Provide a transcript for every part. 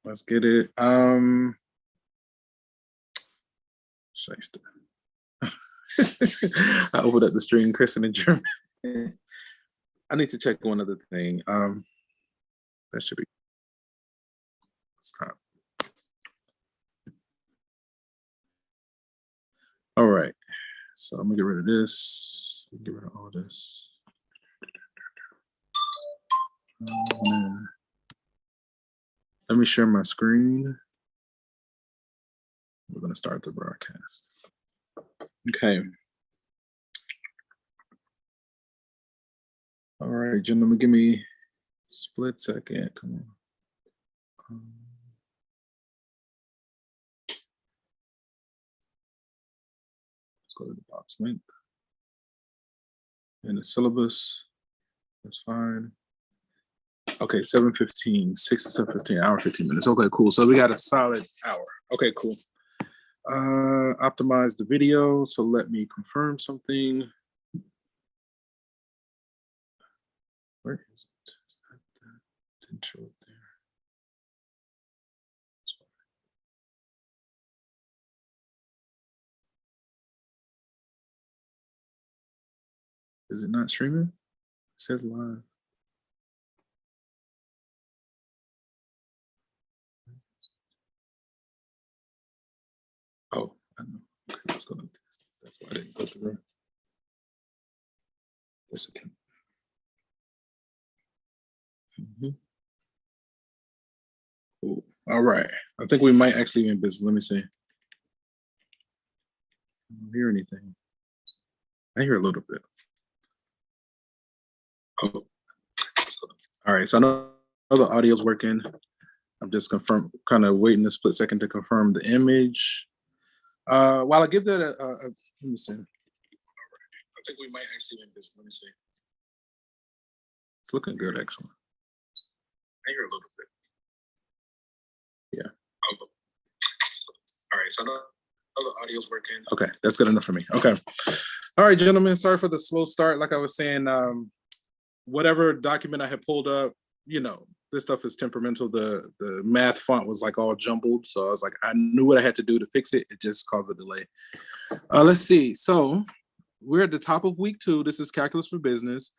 let's get it. Shyster. I opened up the string, Kristen in German. I need to check one other thing. That should be stop. All right, so I'm gonna get rid of this. Get rid of all this. Let me share my screen. We're gonna start the broadcast. Okay. All right, gentlemen, give me a split second. Come on. Let's go to the box link. And the syllabus, that's fine. Okay, 7:15, 6 to 7:15, hour 15 minutes. Okay, cool. So we got a solid hour. Okay, cool. Optimize the video. So let me confirm something. Where is it? Didn't show it there. Is it not streaming? It says live. Oh, I know. Okay, let's go like this. That's why I didn't go through. Yes, again. Cool. All right. I think we might actually be in business. Let me see. I don't hear anything. I hear a little bit. Oh. All right. So I know the audio's working. I'm just kind of waiting a split second to confirm the image. While I give that let me see. All right. I think we might actually be in business. Let me see. It's looking good, actually. I hear a little bit. Yeah. Oh. All right, so the audio's working. Okay, that's good enough for me. Okay. All right, gentlemen, sorry for the slow start. Like I was saying, whatever document I had pulled up, you know, this stuff is temperamental. The math font was like all jumbled. So I was like, I knew what I had to do to fix it. It just caused a delay. Let's see. So we're at the top of week 2. This is Calculus for Business.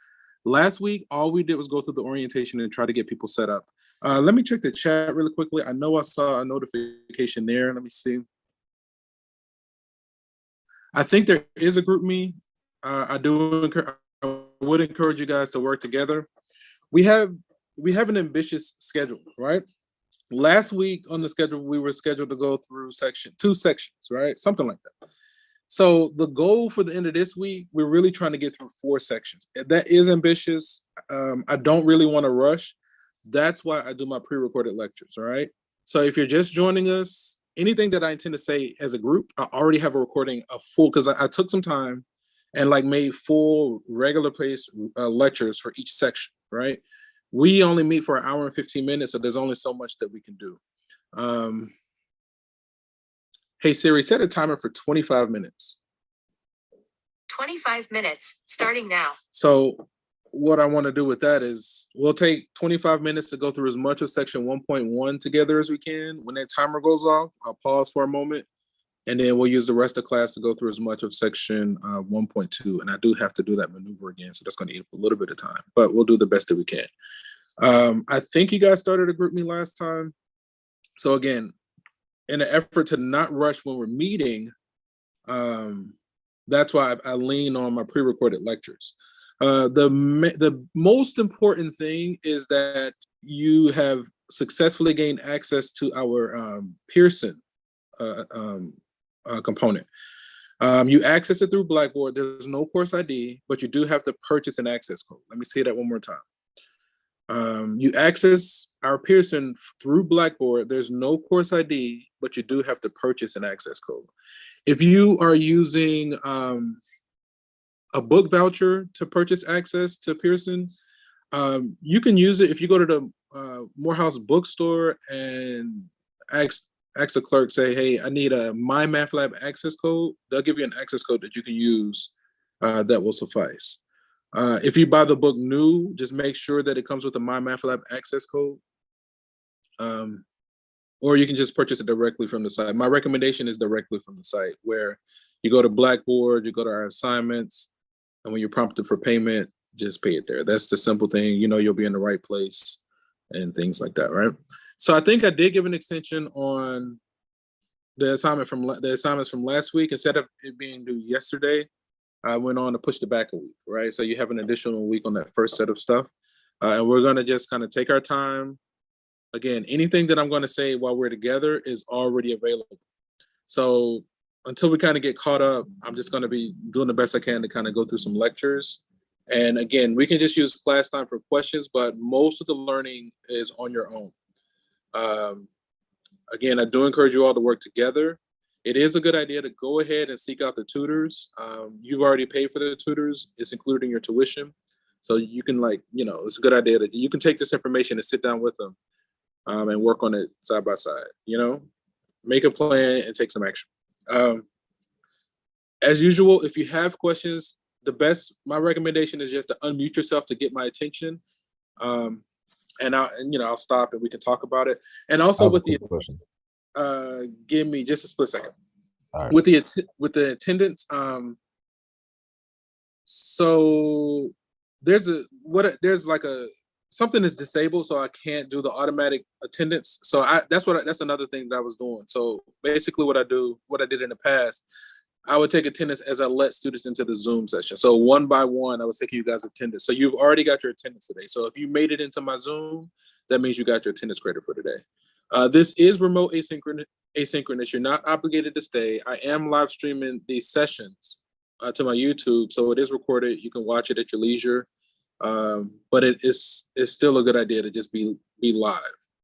Last week, all we did was go through the orientation and try to get people set up. Let me check the chat really quickly. I know I saw a notification there. Let me see. I think there is a group me. I would encourage you guys to work together. We have an ambitious schedule, right? Last week on the schedule, we were scheduled to go through 2 sections, right? Something like that. So the goal for the end of this week, we're really trying to get through 4 sections. That is ambitious. I don't really want to rush. That's why I do my pre-recorded lectures, all right? So if you're just joining us, anything that I intend to say as a group, I already have a recording of full, because I took some time and like made full regular pace lectures for each section, right? We only meet for an hour and 15 minutes, so there's only so much that we can do. Hey Siri, set a timer for 25 minutes. 25 minutes, starting now. So what I want to do with that is we'll take 25 minutes to go through as much of section 1.1 together as we can. When that timer goes off, I'll pause for a moment, and then we'll use the rest of class to go through as much of section 1.2. And I do have to do that maneuver again, so that's going to eat up a little bit of time, but we'll do the best that we can. I think you guys started a group me last time. So again, in an effort to not rush when we're meeting, that's why I lean on my pre-recorded lectures. The most important thing is that you have successfully gained access to our Pearson component. You access it through Blackboard. There's no course ID, but you do have to purchase an access code. Let me say that one more time. You access our Pearson through Blackboard. There's no course ID, but you do have to purchase an access code. If you are using a book voucher to purchase access to Pearson, you can use it if you go to the Morehouse bookstore and ask the clerk, say, hey, I need a MyMathLab access code. They'll give you an access code that you can use that will suffice. If you buy the book new, just make sure that it comes with a MyMathLab access code. Or you can just purchase it directly from the site. My recommendation is directly from the site, where you go to Blackboard, you go to our assignments, and when you're prompted for payment, just pay it there. That's the simple thing. You'll be in the right place and things like that, right? So I think I did give an extension on the assignments from last week. Instead of it being due yesterday, I went on to push it back a week, right? So you have an additional week on that first set of stuff. And we're going to just kind of take our time. Again, anything that I'm going to say while we're together is already available. So until we kind of get caught up, I'm just going to be doing the best I can to kind of go through some lectures. And again, we can just use class time for questions, but most of the learning is on your own. Again, I do encourage you all to work together. It is a good idea to go ahead and seek out the tutors. You've already paid for the tutors. It's included in your tuition. So you can it's a good idea that you can take this information and sit down with them and work on it side by side, make a plan and take some action. As usual, if you have questions, my recommendation is just to unmute yourself to get my attention. And I'll stop and we can talk about it. And also with the question. Give me just a split second. All right. With the attendance. So there's something is disabled, so I can't do the automatic attendance. So that's another thing that I was doing. So basically what I did in the past, I would take attendance as I let students into the Zoom session. So one by one, I was taking you guys attendance. So you've already got your attendance today. So if you made it into my Zoom, that means you got your attendance credit for today. This is remote asynchronous. You're not obligated to stay. I am live streaming these sessions to my YouTube. So it is recorded. You can watch it at your leisure. But it's still a good idea to just be live.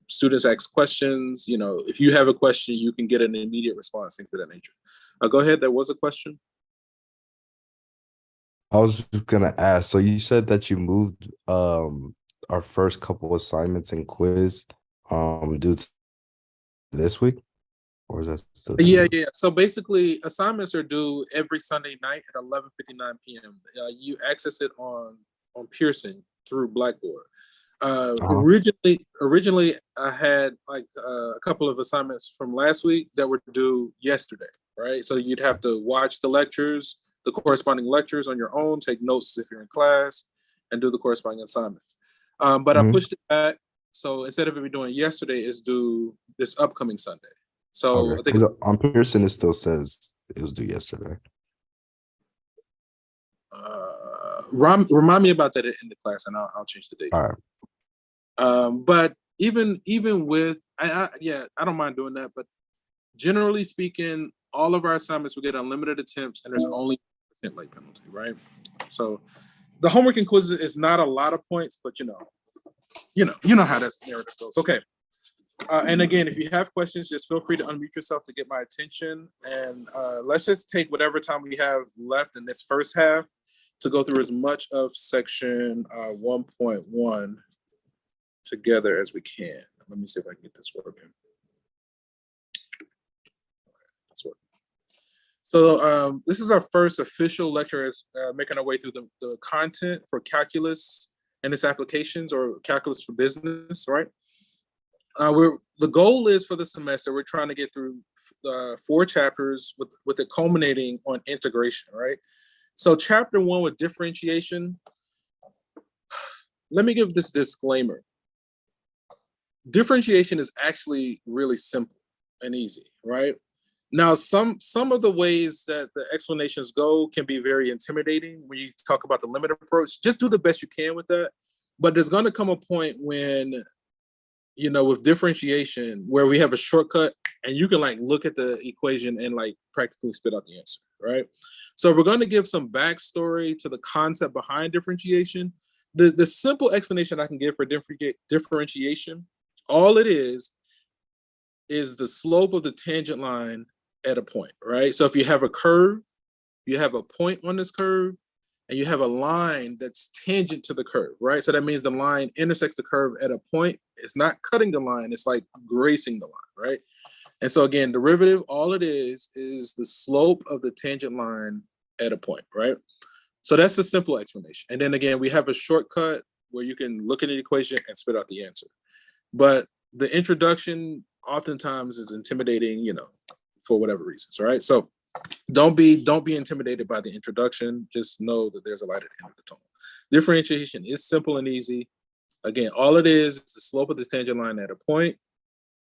Students ask questions. If you have a question, you can get an immediate response, things of that nature. Go ahead. There was a question. I was just gonna ask. So you said that you moved our first couple assignments and quiz due to this week, or is that still? Yeah. So basically, assignments are due every Sunday night at 11:59 p.m. You access it on Pearson through Blackboard. Originally, I had a couple of assignments from last week that were due yesterday, right? So you'd have to watch the lectures, the corresponding lectures on your own, take notes if you're in class, and do the corresponding assignments. But I pushed it back. So instead of it doing yesterday, it's due this upcoming Sunday. So Okay. I think on Pearson, it still says it was due yesterday. Remind me about that in the class, and I'll change the date. All right. But even with, I don't mind doing that. But generally speaking, all of our assignments will get unlimited attempts, and there's only 1% late penalty, right? So the homework and quizzes is not a lot of points, but you know how that narrative goes. Okay. And again, if you have questions, just feel free to unmute yourself to get my attention. And let's just take whatever time we have left in this first half to go through as much of section 1.1 together as we can. Let me see if I can get this working. So this is our first official lecture as making our way through the content for calculus and its applications, or calculus for business, right? The goal is for the semester, we're trying to get through 4 chapters with it culminating on integration, right? So chapter 1 with differentiation, let me give this disclaimer. Differentiation is actually really simple and easy, right? Now, some of the ways that the explanations go can be very intimidating when you talk about the limit approach. Just do the best you can with that. But there's going to come a point when, with differentiation, where we have a shortcut and you can look at the equation and practically spit out the answer, right? So we're going to give some backstory to the concept behind differentiation. The simple explanation I can give for differentiation, all it is the slope of the tangent line at a point, right? So if you have a curve, you have a point on this curve, and you have a line that's tangent to the curve, right? So that means the line intersects the curve at a point. It's not cutting the line, it's like gracing the line, right? And so again, derivative, all it is the slope of the tangent line at a point, right? So that's the simple explanation. And then again, we have a shortcut where you can look at the equation and spit out the answer. But the introduction oftentimes is intimidating, you know, for whatever reasons, right? So don't be intimidated by the introduction. Just know that there's a light at the end of the tunnel. Differentiation is simple and easy. Again, all it is the slope of the tangent line at a point,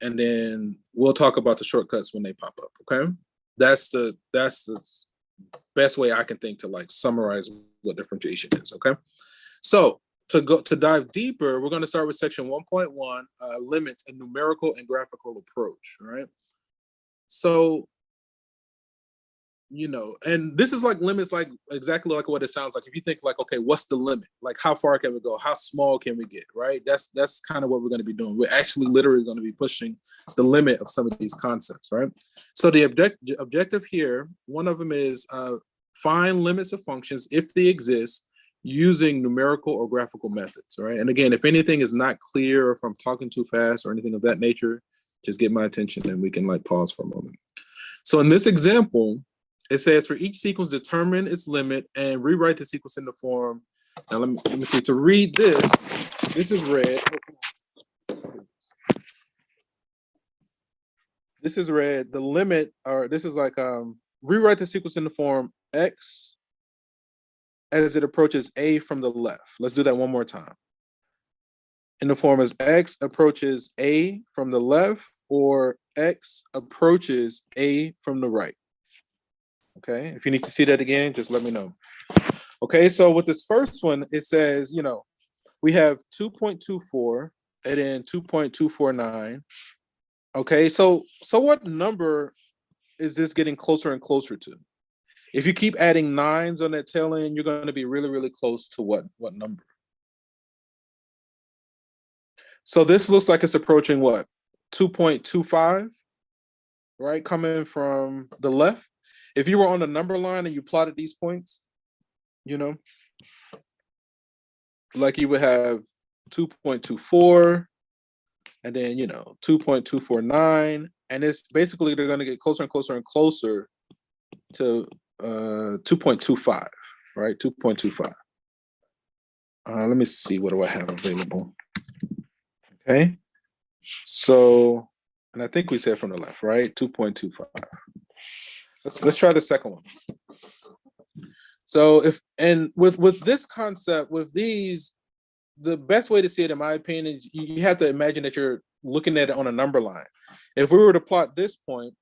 and then we'll talk about the shortcuts when they pop up. Okay, that's the best way I can think to like summarize what differentiation is. Okay, so to dive deeper, we're going to start with section 1.1, limits a numerical and graphical approach. Right, so you know, and this is like limits, like exactly like what it sounds like. If you think like, okay, what's the limit? Like how far can we go? How small can we get? Right? That's kind of what we're going to be doing. We're actually literally going to be pushing the limit of some of these concepts, right? So the objective here, one of them is find limits of functions if they exist using numerical or graphical methods, right? And again, if anything is not clear, or if I'm talking too fast or anything of that nature, just get my attention and we can like pause for a moment. So in this example, it says for each sequence, determine its limit and rewrite the sequence in the form. Now let me see. To read this, this is red. This is red. The limit, or this is like rewrite the sequence in the form x as it approaches a from the left. Let's do that one more time. In the form as x approaches a from the left, or x approaches a from the right. Okay, if you need to see that again, just let me know. Okay, so with this first one, it says, you know, we have 2.24 and then 2.249. Okay, so what number is this getting closer and closer to? If you keep adding nines on that tail end, you're going to be really, really close to what number? So this looks like it's approaching what? 2.25, right? Coming from the left. If you were on the number line and you plotted these points, you know, like you would have 2.24 and then, you know, 2.249. And it's basically they're going to get closer and closer and closer to 2.25, right? 2.25. Let me see, what do I have available? Okay. So, and I think we said from the left, right? 2.25. Let's try the second one. So with this concept, with these, the best way to see it, in my opinion, is you have to imagine that you're looking at it on a number line. If we were to plot this point,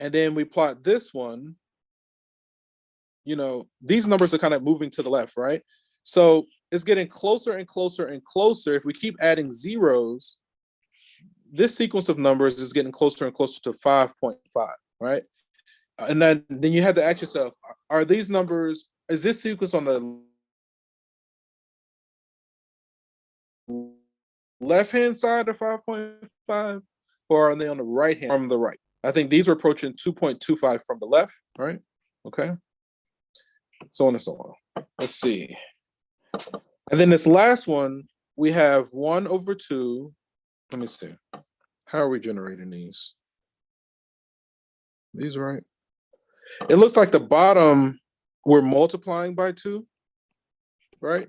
and then we plot this one, you know, these numbers are kind of moving to the left, right? So it's getting closer and closer and closer. If we keep adding zeros, this sequence of numbers is getting closer and closer to 5.5, right? And then you have to ask yourself, are these numbers, is this sequence on the left-hand side of 5.5, or are they on the right-hand from the right? I think these are approaching 2.25 from the left, right? Okay. So on and so on. Let's see. And then this last one, we have 1/2. Let me see. How are we generating these? These right? It looks like the bottom, we're multiplying by 2, right?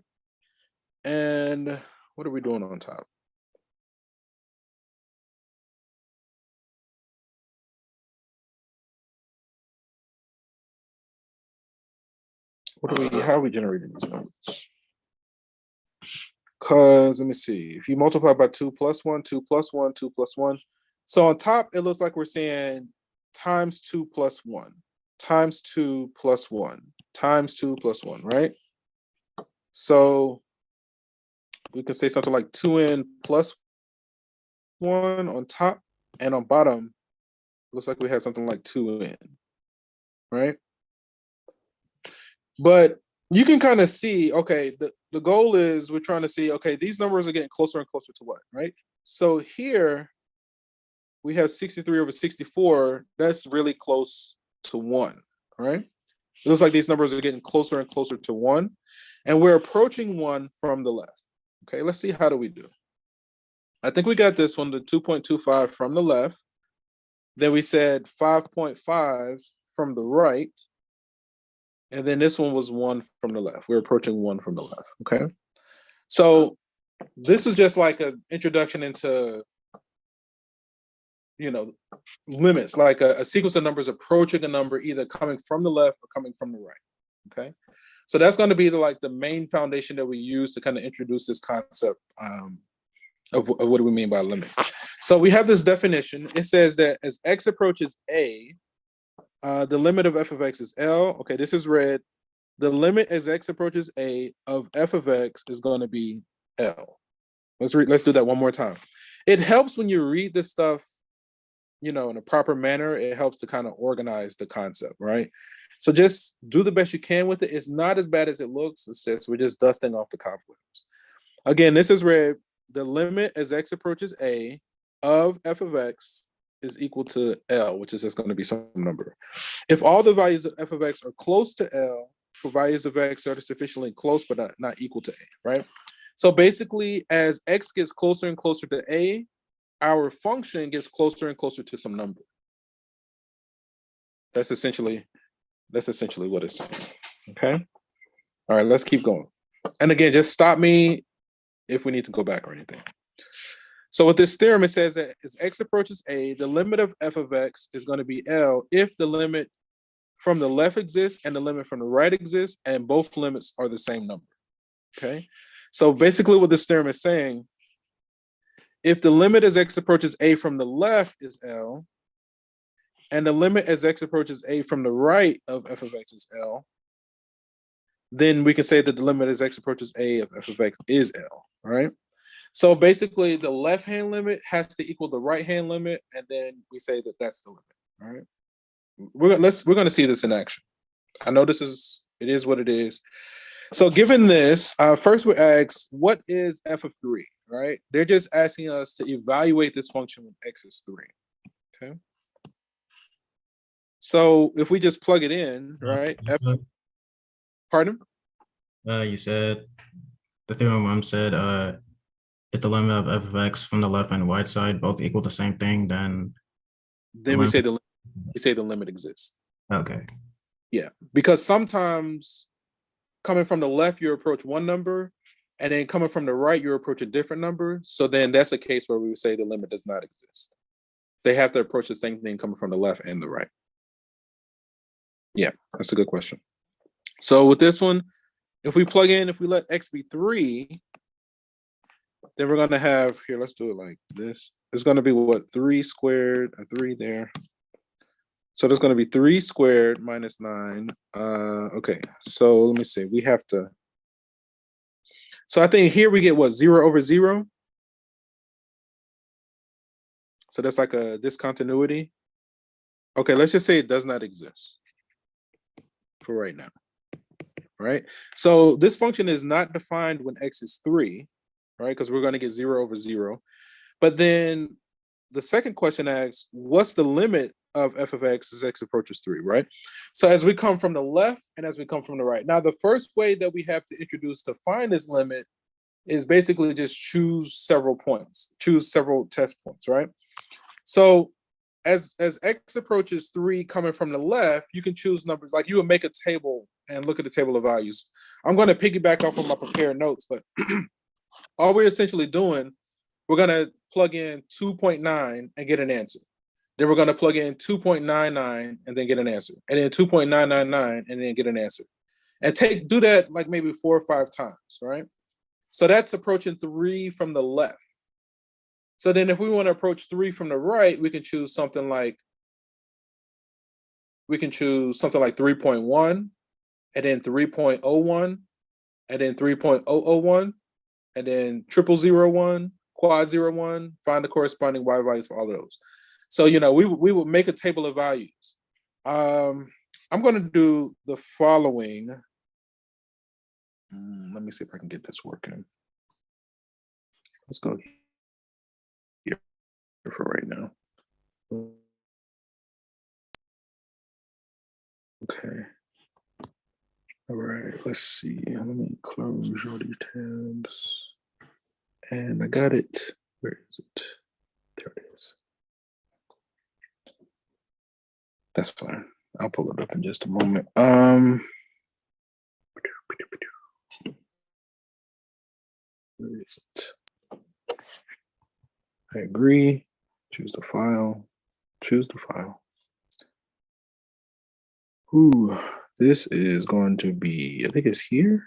And what are we doing on top? How are we generating these numbers? Because let me see. If you multiply by 2 plus 1, 2 plus 1, 2 plus 1. So on top, it looks like we're saying times 2 plus 1, times 2 plus 1, times 2 plus 1, right? So we can say something like 2n plus 1 on top, and on bottom, looks like we have something like 2n, right? But you can kind of see, okay, the goal is we're trying to see, okay, these numbers are getting closer and closer to what, right? So here we have 63/64. That's really close to 1, right? It looks like these numbers are getting closer and closer to 1, and we're approaching 1 from the left. Okay, let's see, how do we do? I think we got this one, the 2.25 from the left. Then we said 5.5 from the right. And then this one was 1 from the left. We're approaching 1 from the left, okay? So this is just like an introduction into, limits, like a sequence of numbers approaching a number either coming from the left or coming from the right. Okay, so that's going to be the main foundation that we use to kind of introduce this concept of what do we mean by limit. So we have this definition. It says that as x approaches a, the limit of f of x is L. Okay, this is red. The limit as x approaches a of f of x is going to be L. Let's do that one more time. It helps when you read this stuff, in a proper manner. It helps to kind of organize the concept, right? So just do the best you can with it. It's not as bad as it looks. It's just we're just dusting off the cobwebs. Again, this is red. The limit as x approaches a of f of x is equal to L, which is just going to be some number. If all the values of f of x are close to L, for values of x that are sufficiently close but not equal to a, right? So basically, as x gets closer and closer to a, our function gets closer and closer to some number. That's essentially what it's saying. Okay. All right, let's keep going. And again, just stop me if we need to go back or anything. So with this theorem, it says that as x approaches a, the limit of f of x is going to be L if the limit from the left exists and the limit from the right exists, and both limits are the same number. Okay. So basically what this theorem is saying, if the limit as x approaches a from the left is L, and the limit as x approaches a from the right of f of x is L, then we can say that the limit as x approaches a of f of x is L, all right? So basically the left-hand limit has to equal the right-hand limit, and then we say that that's the limit, all right? We're gonna see this in action. I know it is what it is. So given this, first we ask, what is f of 3, right? They're just asking us to evaluate this function when x is 3, okay? So if we just plug it in, right? Pardon? You said the theorem said if the limit of f of x from the left and right side both equal the same thing, then we say the limit exists. Okay. Yeah, because sometimes coming from the left you approach one number, and then coming from the right you approach a different number. So then that's a case where we would say the limit does not exist. They have to approach the same thing coming from the left and the right. Yeah, that's a good question. So with this one, if we let x be 3, then we're going to have, here, let's do it like this. It's going to be what, 3 squared, a 3 there. So there's going to be 3 squared minus 9. Okay, so let me see. We have to. So I think here we get what, 0 over 0? So that's like a discontinuity. Okay, let's just say it does not exist for right now. Right? So this function is not defined when x is 3, right? Because we're going to get 0 over 0. But then the second question asks, what's the limit of f of x as x approaches 3, right? So as we come from the left and as we come from the right. Now, the first way that we have to introduce to find this limit is basically just choose several test points, right? So as x approaches 3 coming from the left, you can choose numbers, like you would make a table and look at the table of values. I'm going to piggyback off of my prepared notes, but all we're essentially doing, we're going to plug in 2.9 and get an answer. Then we're going to plug in 2.99 and then get an answer. And then 2.999 and then get an answer. And do that like maybe 4 or 5 times, right? So that's approaching 3 from the left. So then if we want to approach 3 from the right, we can choose something like 3.1, and then 3.01, and then 3.001, and then 0001, quad 01, find the corresponding y values for all of those. So, we would make a table of values. I'm going to do the following. Let me see if I can get this working. Let's go here for right now. Okay. All right, let's see. Let me close all these tabs. And I got it. Where is it? There it is. That's fine. I'll pull it up in just a moment. Where is it? I agree. Choose the file. Choose the file. Ooh, this is going to be, I think it's here.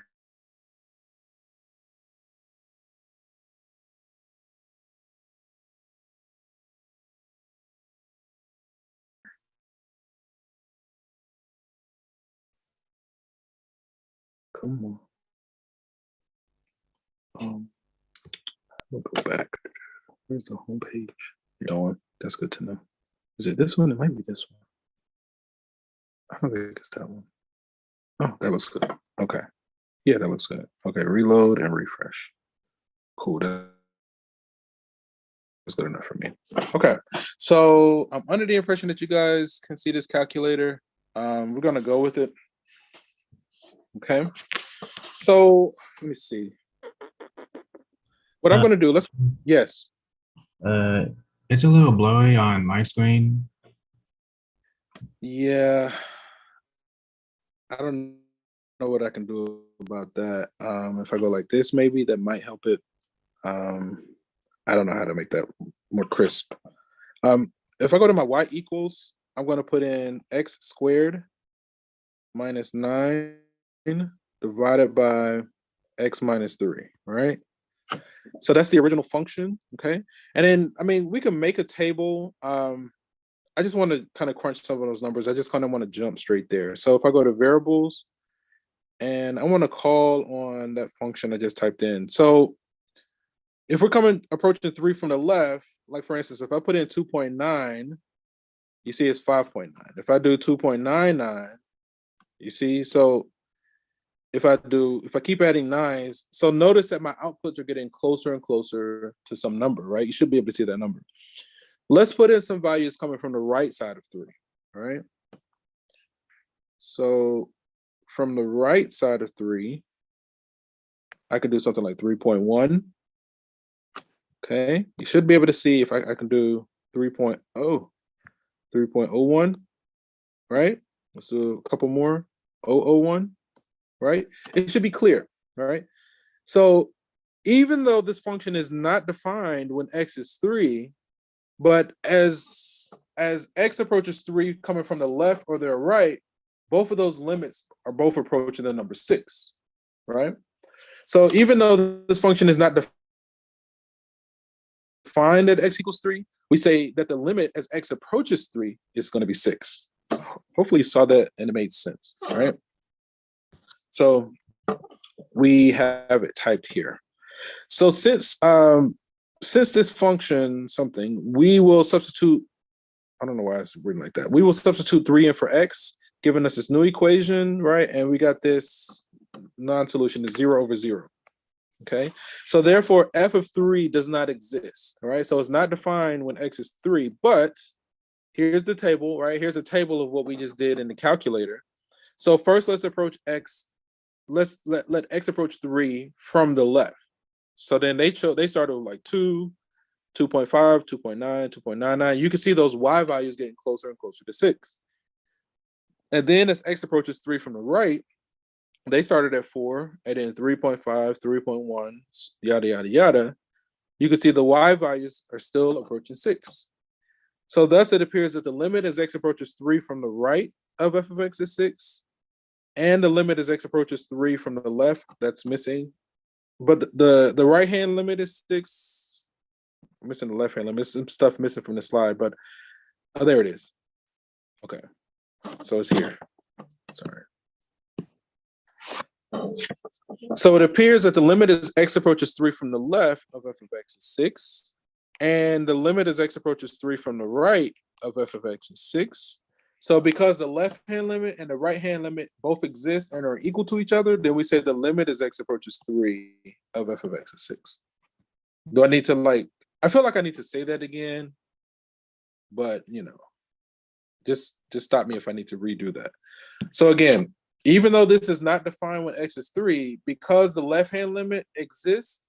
Come on. We'll go back. Where's the home page? That's good to know. Is it this one? It might be this one. I don't think it's that one. Oh, that looks good. Okay. Yeah, that looks good. Okay, reload and refresh. Cool. That's good enough for me. Okay, so I'm under the impression that you guys can see this calculator. We're gonna go with it. Okay. So let me see. What I'm gonna do, yes. It's a little blurry on my screen. Yeah. I don't know what I can do about that. If I go like this, maybe that might help it. I don't know how to make that more crisp. If I go to my y equals, I'm going to put in x squared minus 9 divided by x minus 3, right? So that's the original function, okay? And then, I mean, we can make a table. I just want to kind of crunch some of those numbers. I just kind of want to jump straight there. So if I go to variables, and I want to call on that function I just typed in. So if we're approaching 3 from the left, like for instance, if I put in 2.9, you see it's 5.9. If I do 2.99, you see, so if I keep adding nines, so notice that my outputs are getting closer and closer to some number, right? You should be able to see that number. Let's put in some values coming from the right side of 3, all right? So from the right side of 3, I could do something like 3.1. Okay, you should be able to see if I can do 3.01, right? Let's do a couple more, 001, right? It should be clear, all right? So even though this function is not defined when x is 3, but as x approaches 3 coming from the left or the right, both of those limits are both approaching the number 6, right? So even though this function is not defined at x equals 3, we say that the limit as x approaches 3 is going to be 6. Hopefully you saw that and it made sense, all right? So we have it typed here. So since this function something, we will substitute, I don't know why it's written like that. We will substitute 3 in for x, giving us this new equation, right? And we got this non-solution is 0 over 0. Okay, so therefore f of 3 does not exist, all right? So it's not defined when x is 3, but here's the table, right? Here's a table of what we just did in the calculator. So first let's approach x, let x approach 3 from the left. So then they started with like 2, 2.5, 2.9, 2.99. You can see those y values getting closer and closer to 6. And then as x approaches 3 from the right, they started at 4, and then 3.5, 3.1, yada, yada, yada. You can see the y values are still approaching 6. So thus it appears that the limit as x approaches 3 from the right of f of x is 6, and the limit as x approaches 3 from the left, that's missing. But the right-hand limit is 6. I'm missing the left-hand limit. There's some stuff missing from the slide, but there it is. Okay, so it's here. Sorry. So it appears that the limit as x approaches 3 from the left of f of x is 6, and the limit as x approaches 3 from the right of f of x is 6. So because the left-hand limit and the right-hand limit both exist and are equal to each other, then we say the limit as x approaches 3 of f of x is 6. Do I need to I feel like I need to say that again, but just stop me if I need to redo that. So again, even though this is not defined when x is 3, because the left-hand limit exists,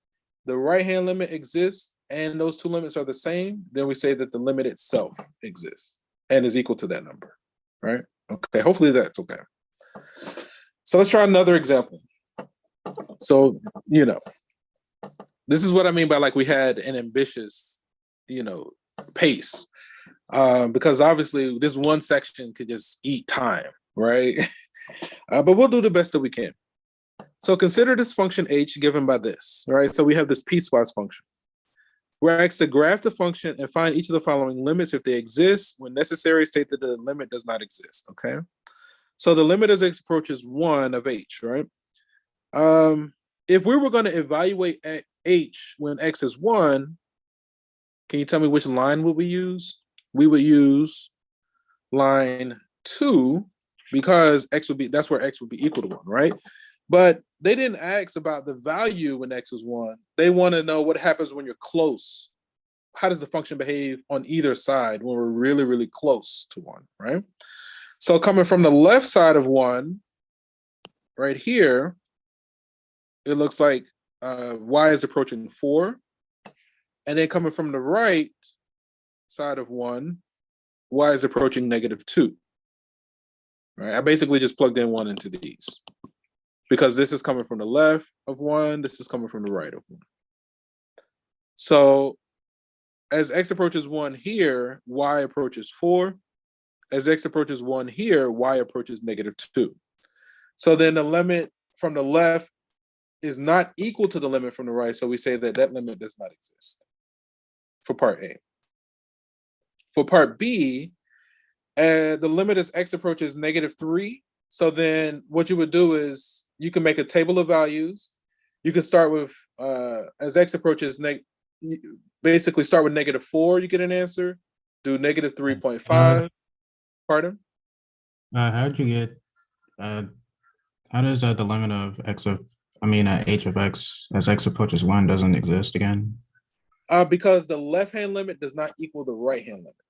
the right-hand limit exists, and those two limits are the same, then we say that the limit itself exists and is equal to that number, right? Okay, hopefully that's okay. So let's try another example. So, this is what I mean by we had an ambitious pace. Because obviously this one section could just eat time, right? But we'll do the best that we can. So consider this function h given by this, right? So we have this piecewise function. We're asked to graph the function and find each of the following limits if they exist. When necessary, state that the limit does not exist, okay? So the limit as x approaches 1 of h, right? If we were going to evaluate h when x is 1, can you tell me which line would we use? We would use line 2 because that's where x would be equal to 1, right? But they didn't ask about the value when x is 1. They want to know what happens when you're close. How does the function behave on either side when we're really, really close to 1, right? So coming from the left side of 1, right here, it looks like y is approaching 4. And then coming from the right side of 1, y is approaching -2. Right? I basically just plugged in 1 into these because this is coming from the left of 1, this is coming from the right of 1. So as x approaches 1 here, y approaches 4. As x approaches 1 here, y approaches -2. So then the limit from the left is not equal to the limit from the right, so we say that that limit does not exist for part A. For part B, the limit as x approaches -3. So then what you would do is you can make a table of values. You can start with, as x approaches, basically start with -4, you get an answer. Do -3.5. Pardon? How'd you get, how does the limit of h of x as x approaches 1 doesn't exist again? Because the left-hand limit does not equal the right-hand limit.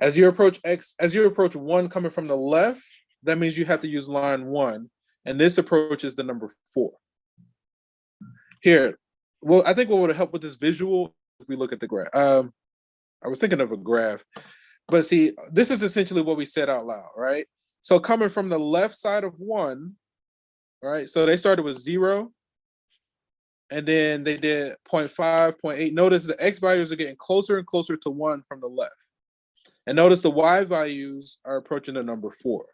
As you approach 1 coming from the left, that means you have to use line 1, and this approaches the number 4. Here, well, I think what would help with this visual, if we look at the graph. I was thinking of a graph, but see, this is essentially what we said out loud, right? So coming from the left side of 1, right? So they started with 0, and then they did 0.5, 0.8. Notice the x values are getting closer and closer to 1 from the left. And notice the y values are approaching the number 4,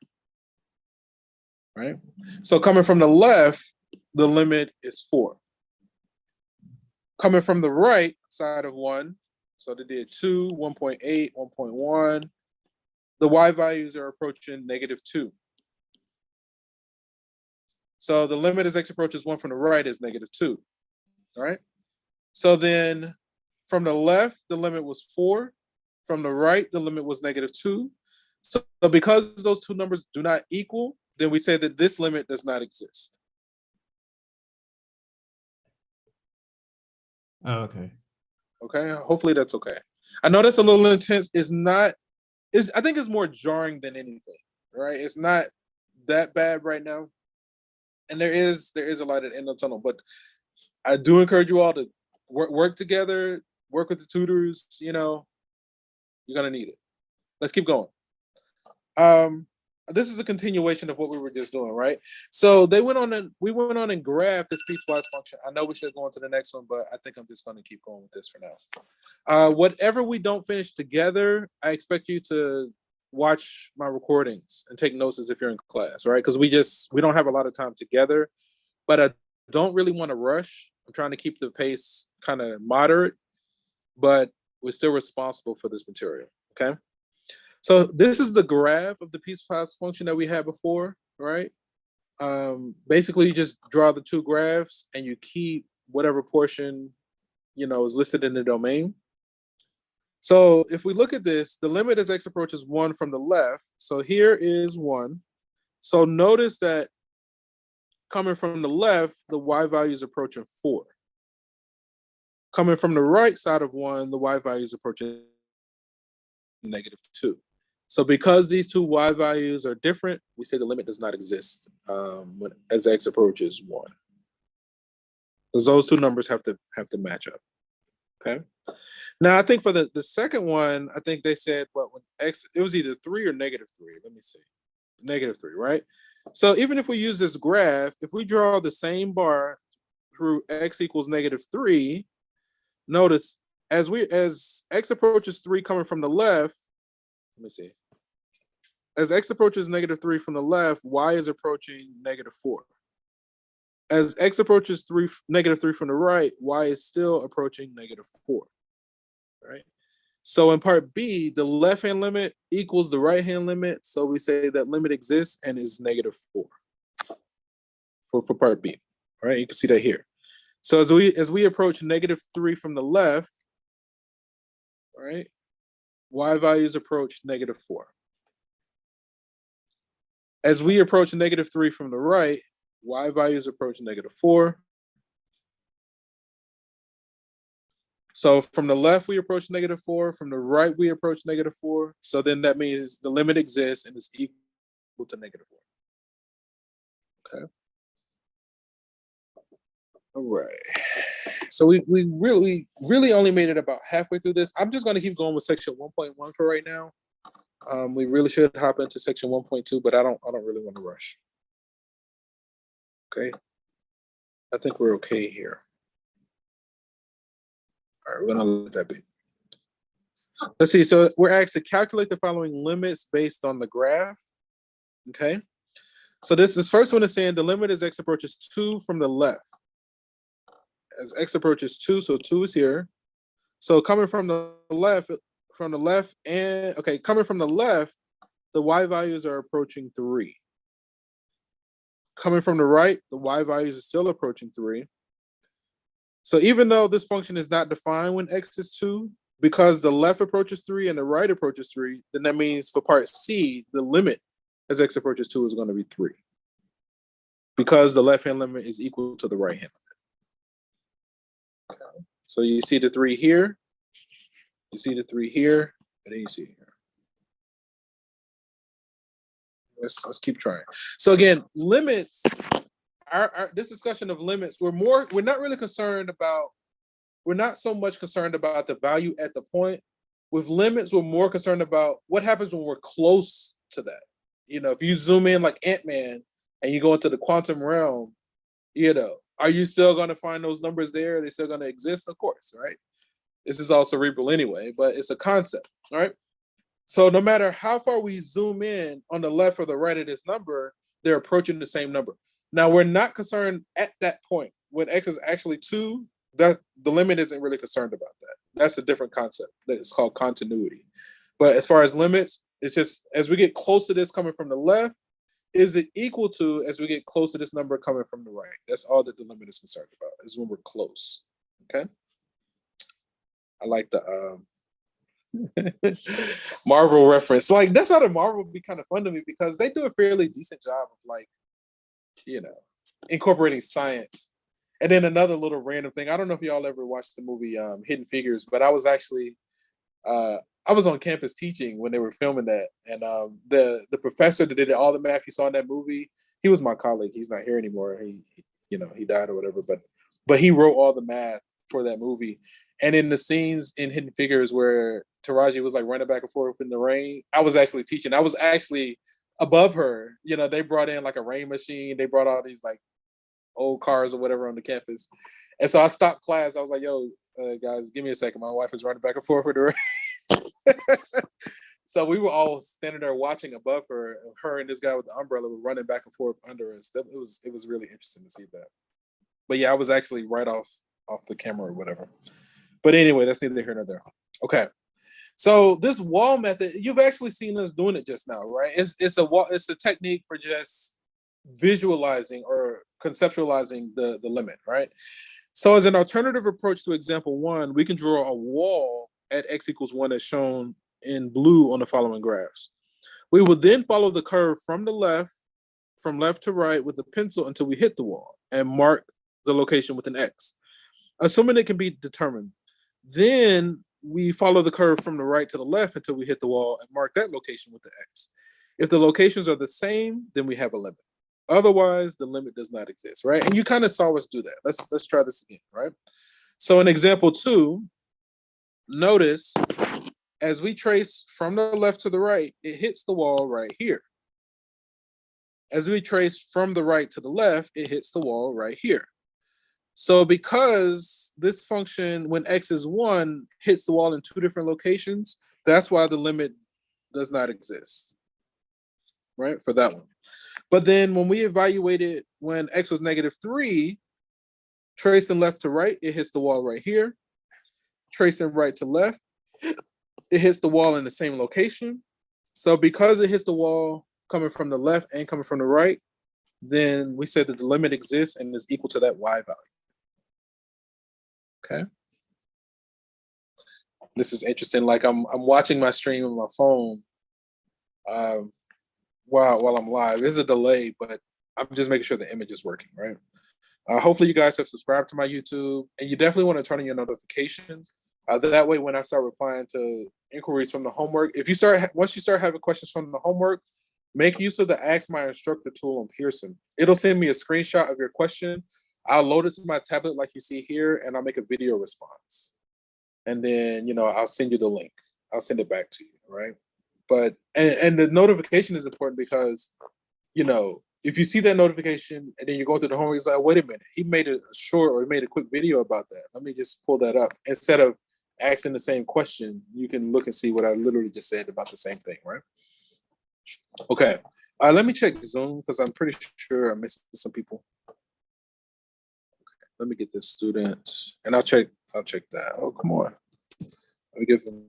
right? So coming from the left, the limit is 4. Coming from the right side of 1, so they did 2, 1.8, 1.1. The y values are approaching -2. So the limit as x approaches 1 from the right is -2, all right? So then from the left, the limit was 4. From the right, the limit was -2. So because those two numbers do not equal, then we say that this limit does not exist. Oh, okay. Okay, hopefully that's okay. I know that's a little intense. I think it's more jarring than anything, right? It's not that bad right now. And there is a light at the end of the tunnel, but I do encourage you all to work together, work with the tutors, you're gonna need it. Let's keep going. This is a continuation of what we were just doing, right? So we went on and graphed this piecewise function. I know we should go on to the next one, but I think I'm just going to keep going with this for now. Whatever we don't finish together, I expect you to watch my recordings and take notes as if you're in class, right? Because we don't have a lot of time together, but I don't really want to rush. I'm trying to keep the pace kind of moderate, but we're still responsible for this material, okay? So this is the graph of the piecewise function that we had before, right? Basically, you just draw the two graphs and you keep whatever portion, is listed in the domain. So if we look at this, the limit as x approaches 1 from the left. So here is 1. So notice that coming from the left, the y value is approaching 4. Coming from the right side of 1, the y value is approaching -2. So because these two y values are different, we say the limit does not exist as x approaches 1. Because those two numbers have to match up. Okay. Now I think for the second one, I think they said when x, it was either 3 or -3. Let me see. -3, right? So even if we use this graph, if we draw the same bar through x equals -3, notice as x approaches 3 coming from the left, let me see. As x approaches -3 from the left, y is approaching -4. As x approaches -3 from the right, y is still approaching -4. Right? So in part B, the left-hand limit equals the right-hand limit. So we say that limit exists and is -4 for part B. All right, you can see that here. So as we approach -3 from the left, right, y values approach -4. As we approach -3 from the right, y values approach -4. So from the left, we approach -4. From the right, we approach -4. So then that means the limit exists and is equal to -4. Okay. All right. So we really only made it about halfway through this. I'm just going to keep going with section 1.1 for right now. We really should hop into section 1.2, but I don't really want to rush. Okay. I think we're okay here. All right, we're gonna let that be. Let's see. So we're asked to calculate the following limits based on the graph. Okay. So this first one is saying the limit as x approaches 2 from the left. As x approaches 2, so 2 is here. So coming from the left, and okay, coming from the left, the y values are approaching 3. Coming from the right, the y values are still approaching 3. So even though this function is not defined when x is 2, because the left approaches 3 and the right approaches 3, then that means for part C, the limit as x approaches 2 is going to be 3. Because the left-hand limit is equal to the right-hand limit. Okay. So you see the 3 here, you see the 3 here, and then you see it here. Let's keep trying. So again, limits, this discussion of limits, we're not really concerned about, we're not so much concerned about the value at the point. With limits, we're more concerned about what happens when we're close to that. You know, if you zoom in like Ant-Man and you go into the quantum realm, you know, are you still going to find those numbers there? Are they still going to exist? Of course, right? This is all cerebral anyway, but it's a concept, all right? So no matter how far we zoom in on the left or the right of this number, they're approaching the same number. Now, we're not concerned at that point. When x is actually 2, that the limit isn't really concerned about that. That's a different concept. That is called continuity. But as far as limits, it's just as we get close to this coming from the left, is it equal to as we get close to this number coming from the right? That's all that the limit is concerned about, is when we're close. Okay. I like the Marvel reference. Like, that's how the Marvel would be kind of fun to me, because they do a fairly decent job of, like, you know, incorporating science. And then another little random thing. I don't know if y'all ever watched the movie Hidden Figures, but I was actually I was on campus teaching when they were filming that, and the professor that did all the math you saw in that movie, he was my colleague. He's not here anymore. He died or whatever. But he wrote all the math for that movie. And in the scenes in Hidden Figures where Taraji was like running back and forth in the rain, I was actually teaching. I was actually above her. You know, they brought in like a rain machine. They brought all these like old cars or whatever on the campus. And so I stopped class. I was like, yo, guys, give me a second. My wife is running back and forth with the rain. So we were all standing there watching above her. Her and this guy with the umbrella were running back and forth under us. It was really interesting to see that. But yeah, I was actually right off the camera or whatever. But anyway, that's neither here nor there. Okay. So this wall method, you've actually seen us doing it just now, right? It's a technique for just visualizing or conceptualizing the limit, right? So as an alternative approach to example 1, we can draw a wall at x equals 1 as shown in blue on the following graphs. We will then follow the curve from left to right with a pencil until we hit the wall and mark the location with an X, assuming it can be determined. Then we follow the curve from the right to the left until we hit the wall and mark that location with the X. If the locations are the same, then we have a limit. Otherwise, the limit does not exist, right? And you kind of saw us do that. Let's try this again, right? So in example 2, notice as we trace from the left to the right, it hits the wall right here. As we trace from the right to the left, it hits the wall right here. So because this function, when x is 1, hits the wall in 2 different locations, that's why the limit does not exist, right, for that one. But then when we evaluate it when x was -3, tracing left to right, it hits the wall right here. Tracing right to left, it hits the wall in the same location. So because it hits the wall coming from the left and coming from the right, then we said that the limit exists and is equal to that y value. Okay. This is interesting. Like I'm watching my stream on my phone while I'm live. There's a delay, but I'm just making sure the image is working, right? Hopefully you guys have subscribed to my YouTube, and you definitely want to turn on your notifications. That way, when I start replying to inquiries from the homework, once you start having questions from the homework, make use of the Ask My Instructor tool on Pearson. It'll send me a screenshot of your question. I'll load it to my tablet like you see here, and I'll make a video response. And then, I'll send you the link. I'll send it back to you, right? But, and the notification is important because, if you see that notification and then you're going through the homework, it's like, wait a minute, he made a short or he made a quick video about that. Let me just pull that up. Instead of asking the same question, you can look and see what I literally just said about the same thing, right? Okay, let me check Zoom because I'm pretty sure I'm missing some people. Okay, let me get this student, and I'll check that. Oh, come on. Let me give them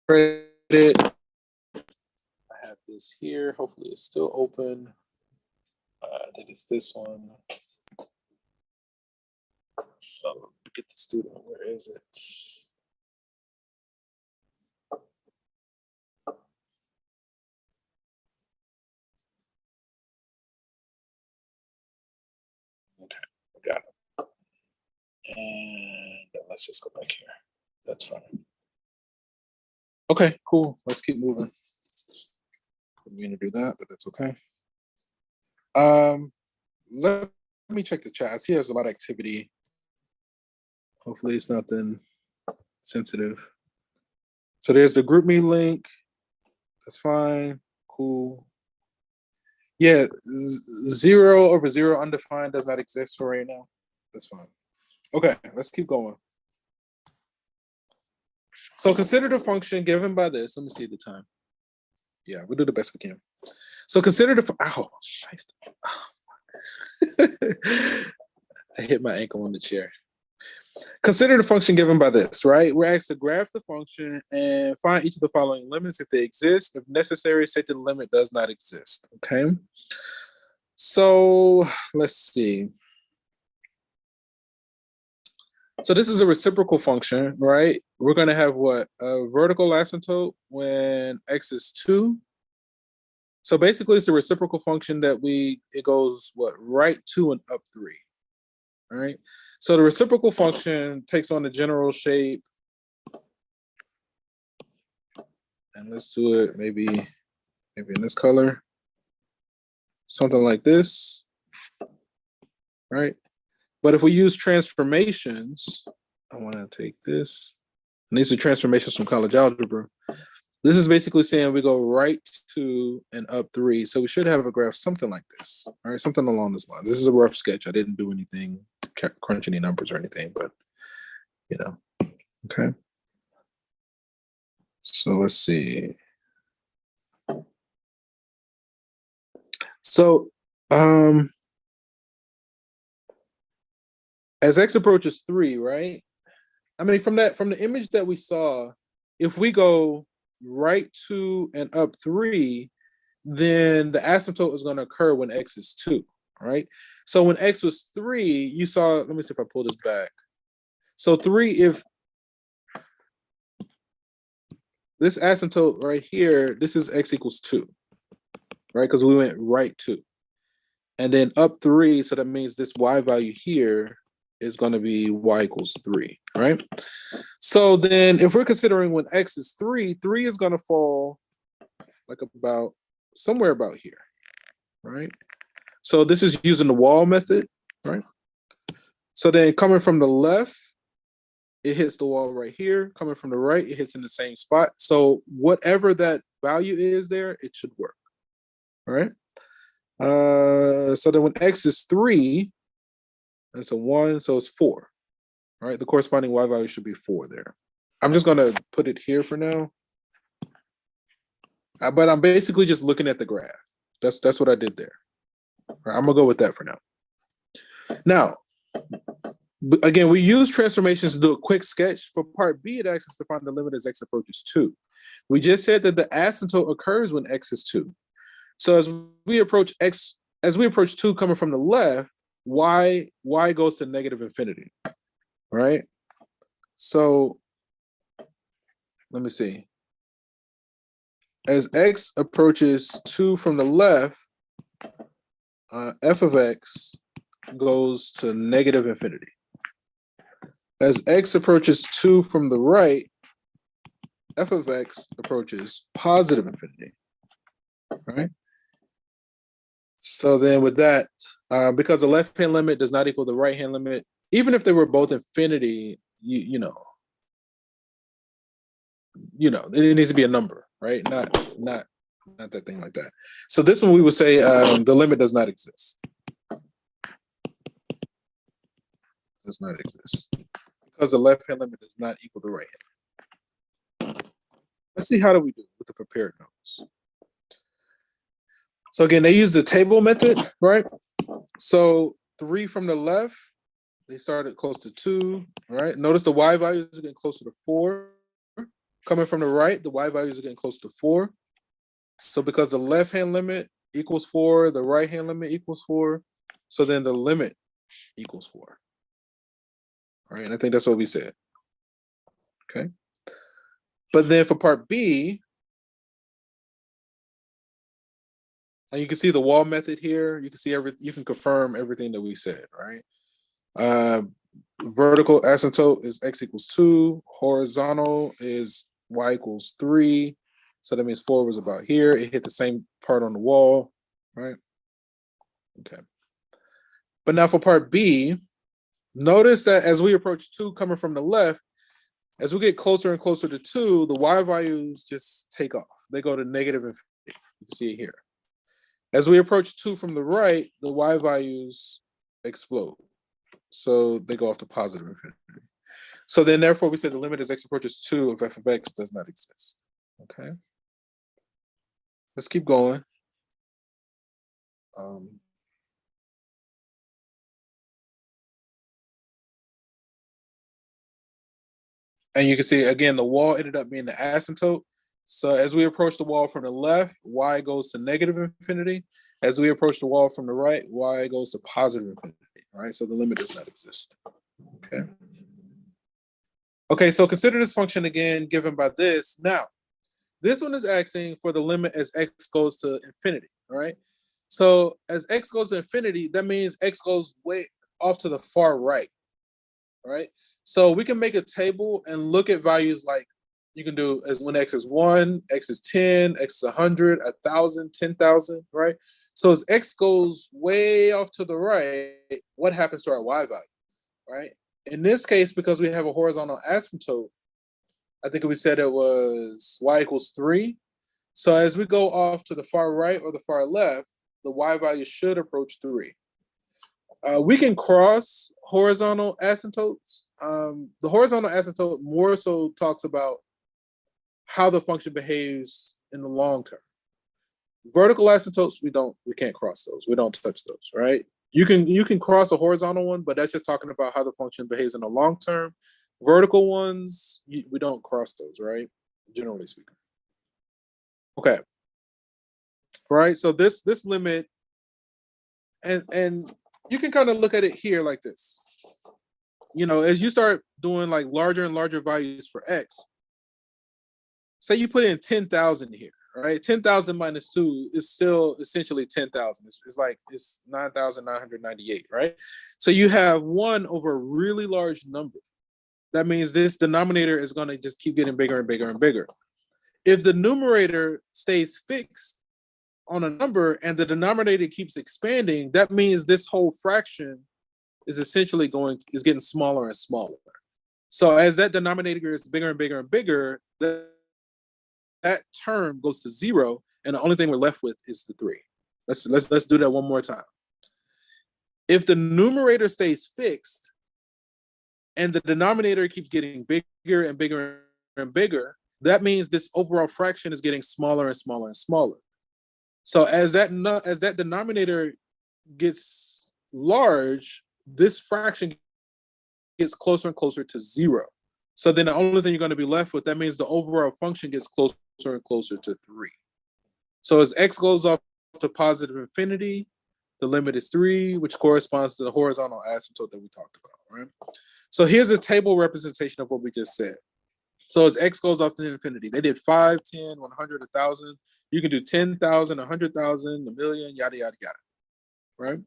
credit. I have this here. Hopefully it's still open. That is this one. So get the student. Where is it? Okay, we got it. And let's just go back here. That's fine. Okay, cool. Let's keep moving. I'm going to do that, but that's okay. Let me check the chat. I see there's a lot of activity. Hopefully it's nothing sensitive. So there's the GroupMe link. That's fine. Cool. Yeah, 0 over 0 undefined does not exist for right now. That's fine. Okay, let's keep going. So consider the function given by this. Let me see the time. Yeah, we'll do the best we can. So consider the, I hit my ankle on the chair. Consider the function given by this, right? We're asked to graph the function and find each of the following limits if they exist. If necessary, say that the limit does not exist, okay? So let's see. So this is a reciprocal function, right? We're gonna have what? A vertical asymptote when x is 2. So basically it's a reciprocal function that it goes what? Right 2 and up 3, all right? So the reciprocal function takes on the general shape. And let's do it maybe in this color. Something like this, right? But if we use transformations, I want to take this. And these are transformations from college algebra. This is basically saying we go right 2 and up 3. So we should have a graph something like this, all right? Something along this line. This is a rough sketch. I didn't do anything, crunch any numbers or anything, but okay. So let's see. So as x approaches 3, right? I mean, from the image that we saw, if we go right 2 and up 3, then the asymptote is going to occur when x is 2, right? So when x was 3, you saw, let me see if I pull this back. So 3, if this asymptote right here, this is x equals 2, right? Because we went right 2. And then up 3, so that means this y value here is going to be y equals 3, right? So then if we're considering when x is 3, 3 is going to fall like about somewhere about here, right? So this is using the wall method, right? So then coming from the left, it hits the wall right here. Coming from the right, it hits in the same spot. So whatever that value is there, it should work, all right? So then when x is 3, It's a 1, so it's 4. All right, the corresponding y value should be 4 there. I'm just gonna put it here for now. But I'm basically just looking at the graph. That's what I did there. All right, I'm gonna go with that for now. Now, again, we use transformations to do a quick sketch. For part B, it asks us to find the limit as x approaches 2. We just said that the asymptote occurs when x is 2. So as we approach 2 coming from the left, y goes to negative infinity, right? So let me see. As x approaches 2 from the left, f of x goes to negative infinity. As x approaches 2 from the right, f of x approaches positive infinity, right? So then with that, because the left-hand limit does not equal the right-hand limit, even if they were both infinity, you know, it needs to be a number, right? Not that thing like that. So this one we would say the limit does not exist. Does not exist. Because the left-hand limit does not equal the right-hand. Let's see how do we do with the prepared notes. So again, they use the table method, right? So 3 from the left, they started close to 2, right? Notice the y values are getting closer to 4. Coming from the right, the y values are getting close to 4. So because the left-hand limit equals 4, the right-hand limit equals 4, so then the limit equals 4. All right, and I think that's what we said. Okay. But then for part B, and you can see the wall method here. You can see you can confirm everything that we said, right? Vertical asymptote is x equals 2. Horizontal is y equals 3. So that means 4 was about here. It hit the same part on the wall, right? Okay. But now for part B, notice that as we approach 2 coming from the left, as we get closer and closer to 2, the y values just take off. They go to negative infinity. You can see it here. As we approach 2 from the right, the y values explode. So they go off to positive infinity. So then therefore we say the limit as x approaches 2 of f of x does not exist. Okay. Let's keep going. And you can see, again, the wall ended up being the asymptote. So as we approach the wall from the left, y goes to negative infinity. As we approach the wall from the right, y goes to positive infinity, right? So the limit does not exist, okay? Okay, so consider this function again given by this. Now, this one is asking for the limit as x goes to infinity, right? So as x goes to infinity, that means x goes way off to the far right, right? So we can make a table and look at values like you can do as when x is 1, x is 10, x is 100, 1,000, 10,000, right? So as x goes way off to the right, what happens to our y value, right? In this case, because we have a horizontal asymptote, I think we said it was y equals 3. So as we go off to the far right or the far left, the y value should approach 3. We can cross horizontal asymptotes. The horizontal asymptote more so talks about how the function behaves in the long term. Vertical asymptotes, we can't cross those. We don't touch those, right? You can cross a horizontal one, but that's just talking about how the function behaves in the long term. Vertical ones, we don't cross those, right? Generally speaking. Okay. Right. So this limit, and you can kind of look at it here like this. You know, as you start doing like larger and larger values for x, say you put in 10,000 here, right? 10,000 minus 2 is still essentially 10,000. It's 9,998, right? So you have 1 over a really large number. That means this denominator is going to just keep getting bigger and bigger and bigger. If the numerator stays fixed on a number and the denominator keeps expanding, that means this whole fraction is essentially getting smaller and smaller. So as that denominator is bigger and bigger and bigger, that term goes to 0, and the only thing we're left with is the 3. Let's do that one more time. If the numerator stays fixed and the denominator keeps getting bigger and bigger and bigger, that means this overall fraction is getting smaller and smaller and smaller. So as that denominator gets large, this fraction gets closer and closer to 0. So then the only thing you're going to be left with, that means the overall function gets closer and closer to 3. So as x goes up to positive infinity, the limit is 3, which corresponds to the horizontal asymptote that we talked about, right? So here's a table representation of what we just said. So as x goes off to infinity, they did 5, 10, 100, 1,000. You can do 10,000, 100,000, a million, yada, yada, yada, right?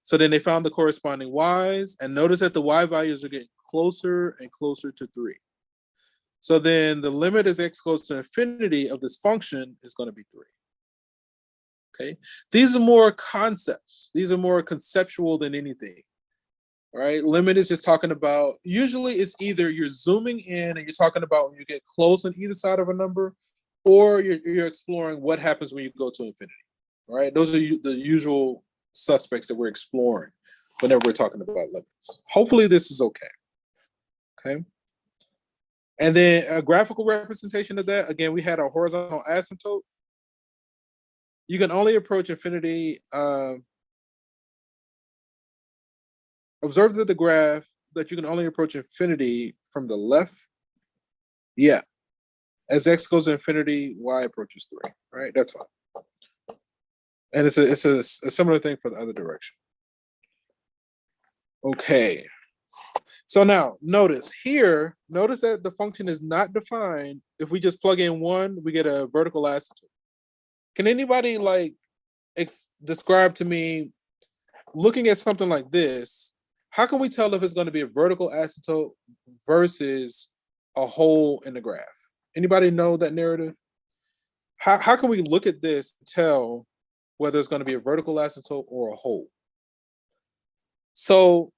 So then they found the corresponding y's, and notice that the y values are getting closer and closer to 3. So then the limit as x goes to infinity of this function is going to be 3. Okay, these are more concepts. These are more conceptual than anything. All right, limit is just talking about, usually it's either you're zooming in and you're talking about when you get close on either side of a number, or you're exploring what happens when you go to infinity. All right, those are the usual suspects that we're exploring whenever we're talking about limits. Hopefully this is okay. Okay. And then a graphical representation of that, again, we had our horizontal asymptote. You can only approach infinity. Observe that the graph that you can only approach infinity from the left. Yeah. As x goes to infinity, y approaches 3, right? That's fine. And it's a similar thing for the other direction. Okay. So now notice that the function is not defined. If we just plug in 1, we get a vertical asymptote. Can anybody describe to me, looking at something like this, how can we tell if it's going to be a vertical asymptote versus a hole in the graph? Anybody know that narrative? How can we look at this and tell whether it's going to be a vertical asymptote or a hole? So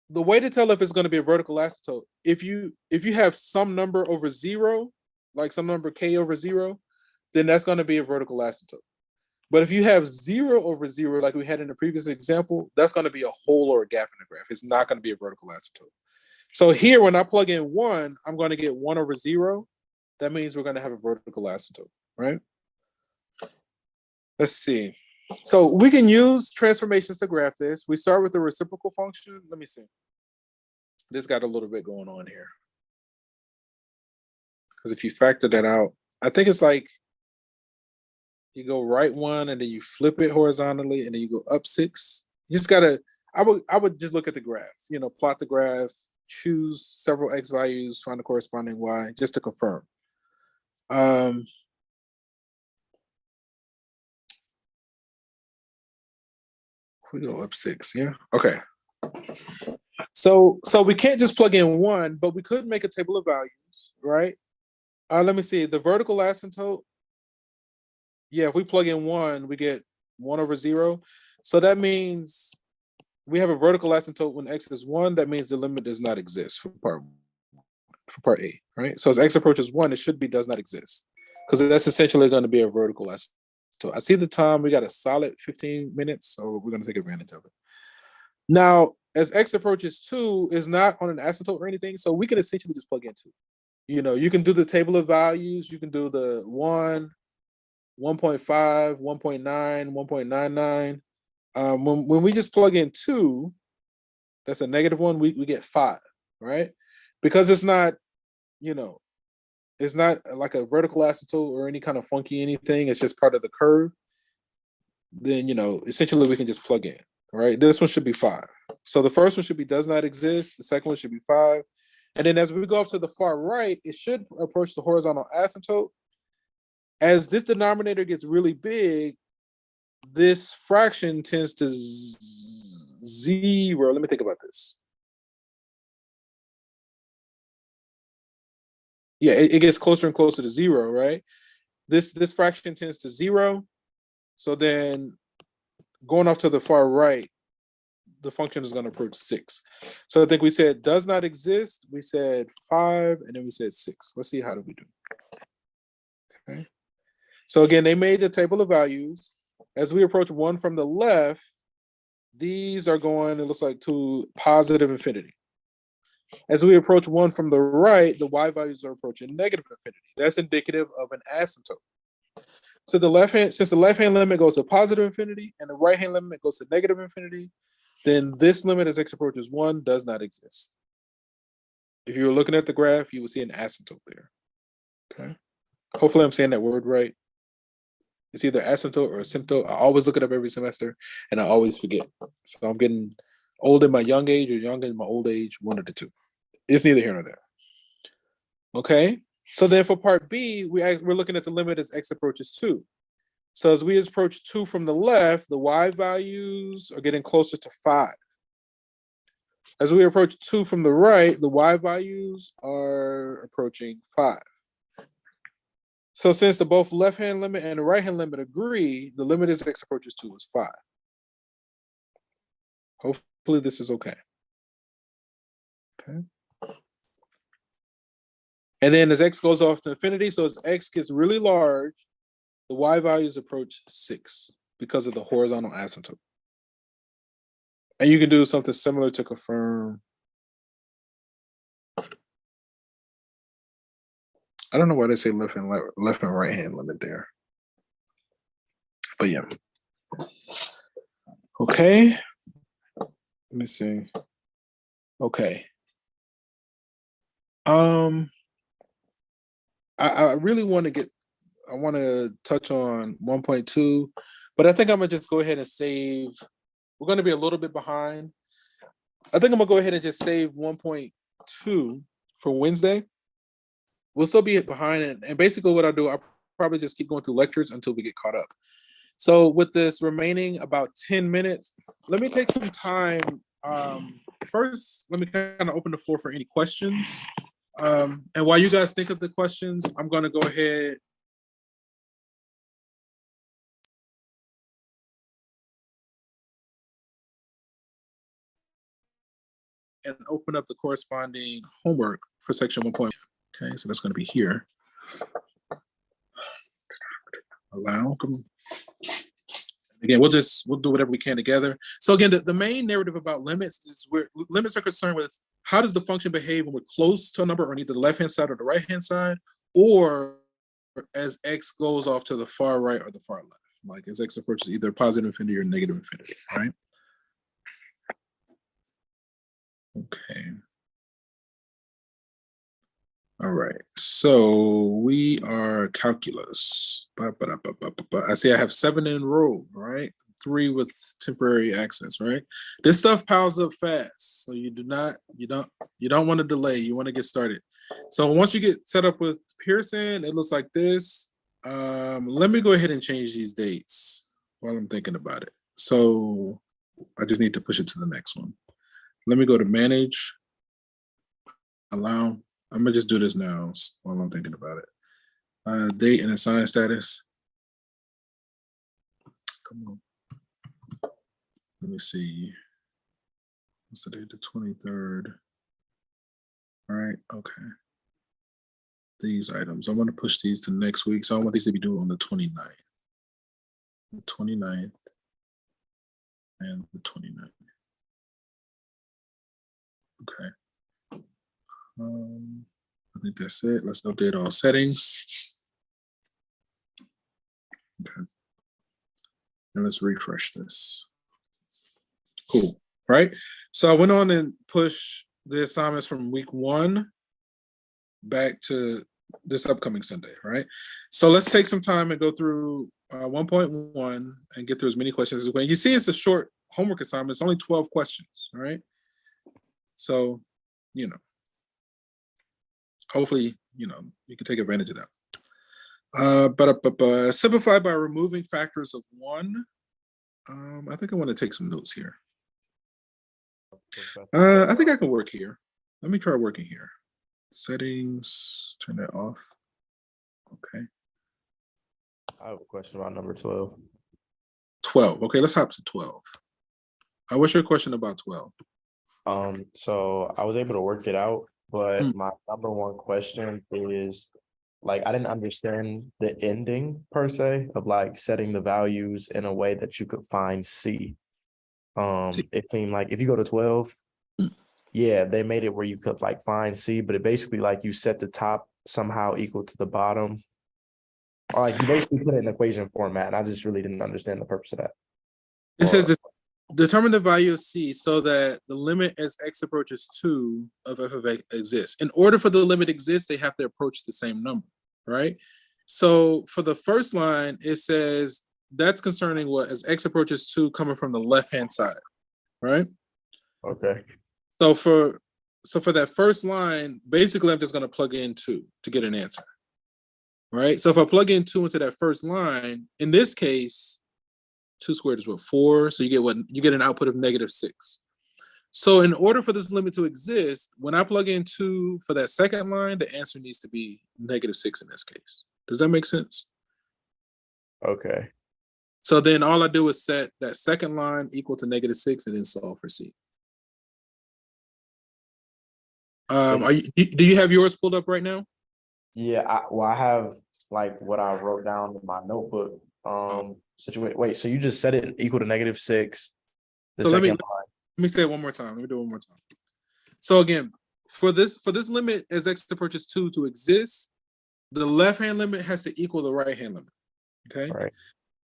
the way to tell if it's going to be a vertical asymptote, if you have some number over 0, like some number k over 0, then that's going to be a vertical asymptote. But if you have 0 over 0, like we had in the previous example, that's going to be a hole or a gap in the graph. It's not going to be a vertical asymptote. So here, when I plug in 1, I'm going to get 1 over 0. That means we're going to have a vertical asymptote, right? Let's see. So we can use transformations to graph this. We start with the reciprocal function. Let me see. This got a little bit going on here. Because if you factor that out, I think it's like you go right 1 and then you flip it horizontally and then you go up 6. You just gotta, I would just look at the graph, plot the graph, choose several x values, find the corresponding y, just to confirm. We go up 6, yeah? Okay. So we can't just plug in 1, but we could make a table of values, right? Let me see, the vertical asymptote, yeah, if we plug in 1, we get 1 over 0. So that means we have a vertical asymptote when x is 1. That means the limit does not exist for part A, right? So as x approaches 1, it should be does not exist, because that's essentially going to be a vertical asymptote. I see the time. We got a solid 15 minutes, so we're going to take advantage of it. Now, as x approaches 2, is not on an asymptote or anything, so we can essentially just plug in 2. You can do the table of values. You can do the 1, 1.5, 1.9, 1.99. When we just plug in 2, that's a -1, we get 5, right? Because it's not, it's not like a vertical asymptote or any kind of funky anything. It's just part of the curve. Then, essentially we can just plug in, right? This one should be 5. So the first one should be does not exist. The second one should be 5. And then as we go off to the far right, it should approach the horizontal asymptote. As this denominator gets really big, this fraction tends to 0. Let me think about this. Yeah, it gets closer and closer to 0, right? This fraction tends to 0. So then going off to the far right, the function is going to approach 6. So I think we said does not exist. We said 5, and then we said 6. Let's see, how do we do? Okay. So again, they made a table of values. As we approach 1 from the left, these are going, it looks like, to positive infinity. As we approach 1 from the right, the y values are approaching negative infinity. That's indicative of an asymptote. So since the left hand limit goes to positive infinity and the right hand limit goes to negative infinity, then this limit as x approaches 1 does not exist. If you were looking at the graph, you would see an asymptote there. Okay. Hopefully I'm saying that word right. It's either asymptote or asymptote. I always look it up every semester and I always forget. So I'm getting old in my young age or young in my old age, one of the two. It's neither here nor there. Okay. So then for part B, we're looking at the limit as x approaches 2. So as we approach 2 from the left, the y values are getting closer to 5. As we approach 2 from the right, the y values are approaching 5. So since the both left-hand limit and the right-hand limit agree, the limit as x approaches 2 is 5. Hopefully this is okay. Okay. And then as x goes off to infinity, so as x gets really large, the y values approach 6 because of the horizontal asymptote. And you can do something similar to confirm. I don't know why they say left and right hand limit there. But yeah. Okay. Let me see. Okay. I really want to touch on 1.2, but I think I'm gonna just go ahead and save. We're gonna be a little bit behind. I think I'm gonna go ahead and just save 1.2 for Wednesday. We'll still be behind, and basically what I'll do, I'll probably just keep going through lectures until we get caught up. So with this remaining about 10 minutes, let me take some time. First, let me kind of open the floor for any questions. And while you guys think of the questions, I'm going to go ahead. And open up the corresponding homework for section 1. Okay, so that's going to be here. Allow. Again, we'll do whatever we can together. So again, the main narrative about limits is where limits are concerned with how does the function behave when we're close to a number on either the left-hand side or the right-hand side, or as x goes off to the far right or the far left, like as x approaches either positive infinity or negative infinity, right? Okay. All right, so we are calculus. I see I have 7 enrolled, right? 3 with temporary access, right? This stuff piles up fast, so you don't want to delay. You want to get started. So once you get set up with Pearson, it looks like this. Let me go ahead and change these dates while I'm thinking about it. So I just need to push it to the next one. Let me go to manage, allow. I'm gonna just do this now while I'm thinking about it. Date and assign status. Come on. Let me see. What's the date? The 23rd. All right, okay. These items, I'm gonna push these to next week. So I want these to be due on the 29th. The 29th and the 29th. Okay. I think that's it. Let's update all settings. Okay. And let's refresh this. Cool, right? So I went on and pushed the assignments from week 1 back to this upcoming Sunday, right? So let's take some time and go through 1.1 and get through as many questions as we can. You see it's a short homework assignment. It's only 12 questions, right? So, hopefully, you can take advantage of that. Simplify by removing factors of 1. I think I want to take some notes here. I think I can work here. Let me try working here. Settings, turn that off. Okay. I have a question about number 12. 12. Okay, let's hop to 12. What's your question about 12? So I was able to work it out, but my number 1 question is, like, I didn't understand the ending per se of like setting the values in a way that you could find C. It seemed like if you go to 12, yeah, they made it where you could like find C, but it basically like you set the top somehow equal to the bottom. Or like you basically put it in equation format, and I just really didn't understand the purpose of that. It says determine the value of C so that the limit as x approaches 2 of f of x exists. In order for the limit to exist, they have to approach the same number, right? So for the first line, it says that's concerning what as x approaches 2 coming from the left-hand side, right? Okay. So for that first line, basically I'm just going to plug in 2 to get an answer, right? So if I plug in 2 into that first line, in this case, 2 squared is what, 4? So you get what? You get an output of -6. So in order for this limit to exist, when I plug in 2 for that second line, the answer needs to be -6 in this case. Does that make sense? Okay. So then all I do is set that second line equal to -6 and then solve for C. Do you have yours pulled up right now? Yeah, I have like what I wrote down in my notebook. Situation. Wait, so you just set it equal to -6. So let me say it one more time. Let me do it one more time. So again, for this limit as x approaches 2 to exist, the left-hand limit has to equal the right-hand limit. Okay. Right.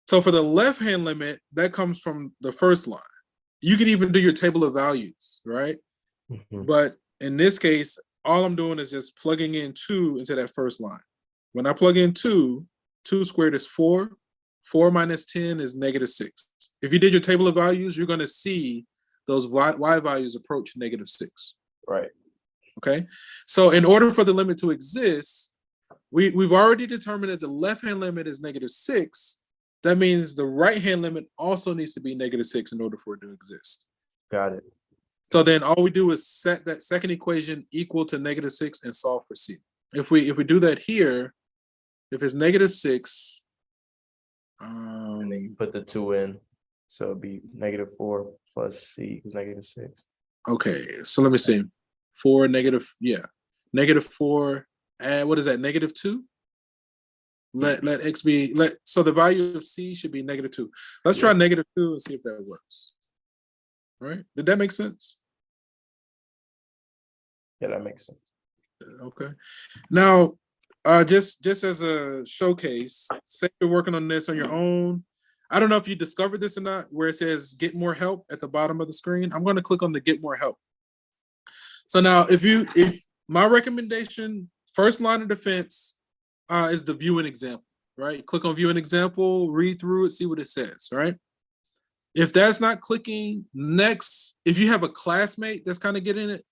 So for the left-hand limit, that comes from the first line. You can even do your table of values, right? Mm-hmm. But in this case, all I'm doing is just plugging in 2 into that first line. When I plug in 2 squared is 4. 4 minus 10 is -6. If you did your table of values, you're going to see those y values approach -6. Right. Okay. So in order for the limit to exist, we've already determined that the left-hand limit is -6. That means the right-hand limit also needs to be -6 in order for it to exist. Got it. So then all we do is set that second equation equal to -6 and solve for C. If we do that here, if it's -6, and then you put the 2 in, so it'd be -4 plus C equals -6. Okay, so let me see. 4 negative, yeah, -4. And what is that? -2. Let x be so the value of C should be -2. Let's try -2 and see if that works. Right? Did that make sense? Yeah, that makes sense. Okay. Now, just as a showcase, say you're working on this on your own. I don't know if you discovered this or not, where it says get more help at the bottom of the screen. I'm going to click on the get more help. So now if my recommendation, first line of defense is the view an example, right? Click on view an example, read through it, see what it says, right? If that's not clicking, next, if you have a classmate that's kind of getting it,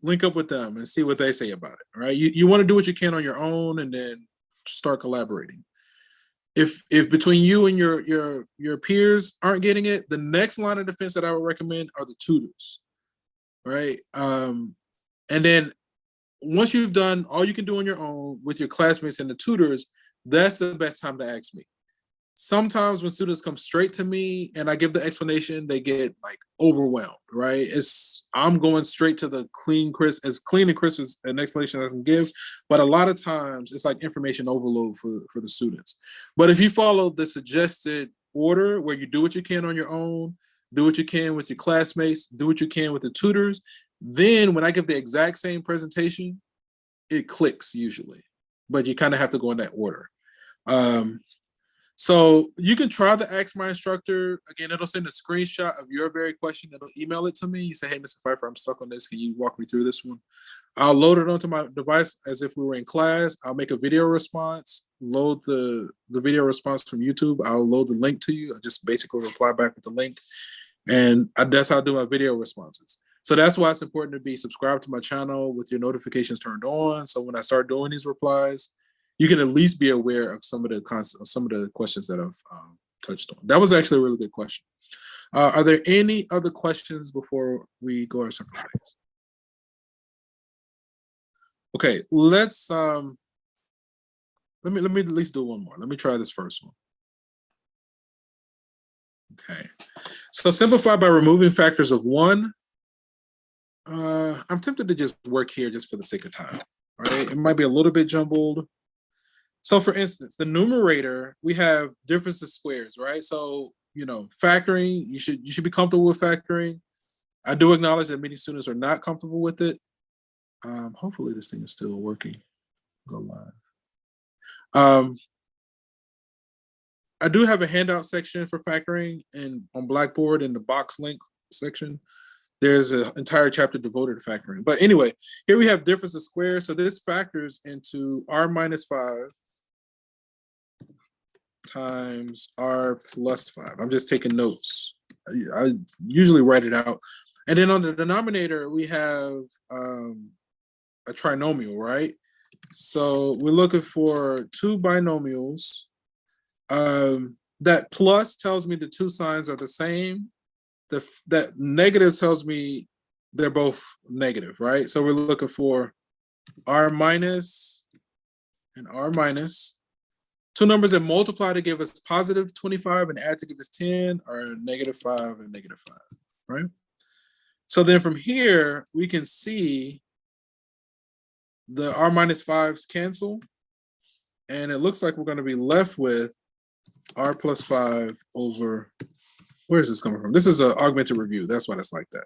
link up with them and see what they say about it, right? You want to do what you can on your own and then start collaborating. If between you and your peers aren't getting it, the next line of defense that I would recommend are the tutors, right? And then once you've done all you can do on your own with your classmates and the tutors, that's the best time to ask me. Sometimes when students come straight to me and I give the explanation, they get like overwhelmed, right? I'm going straight to the clean and crisp as an explanation I can give. But a lot of times it's like information overload for the students. But if you follow the suggested order where you do what you can on your own, do what you can with your classmates, do what you can with the tutors, then when I give the exact same presentation, it clicks usually. But you kind of have to go in that order. So you can try to ask my instructor. Again, it'll send a screenshot of your very question. It'll email it to me. You say, hey, Mr. Phifer, I'm stuck on this. Can you walk me through this one? I'll load it onto my device as if we were in class. I'll make a video response, load the video response from YouTube. I'll load the link to you. I just basically reply back with the link. And that's how I do my video responses. So that's why it's important to be subscribed to my channel with your notifications turned on. So when I start doing these replies, you can at least be aware of some of the questions that I've touched on. That was actually a really good question. Are there any other questions before we go our separate ways? Okay, let's let me at least do one more. Let me try this first one. Okay, so simplify by removing factors of 1. I'm tempted to just work here just for the sake of time. Right, it might be a little bit jumbled. So for instance, the numerator, we have difference of squares, right? So factoring, you should be comfortable with factoring. I do acknowledge that many students are not comfortable with it. Hopefully this thing is still working. Go live. I do have a handout section for factoring, and on Blackboard in the box link section, there's an entire chapter devoted to factoring. But anyway, here we have difference of squares. So this factors into r minus 5 times r plus 5. I'm just taking notes. I usually write it out. And then on the denominator, we have a trinomial, right? So we're looking for two binomials. That plus tells me the two signs are the same. That negative tells me they're both negative, right? So we're looking for r minus and r minus. Two numbers that multiply to give us positive 25 and add to give us 10 are negative 5 and negative 5, right? So then from here, we can see the r minus 5s cancel. And it looks like we're going to be left with r plus 5 over, where is this coming from? This is an augmented review. That's why it's like that.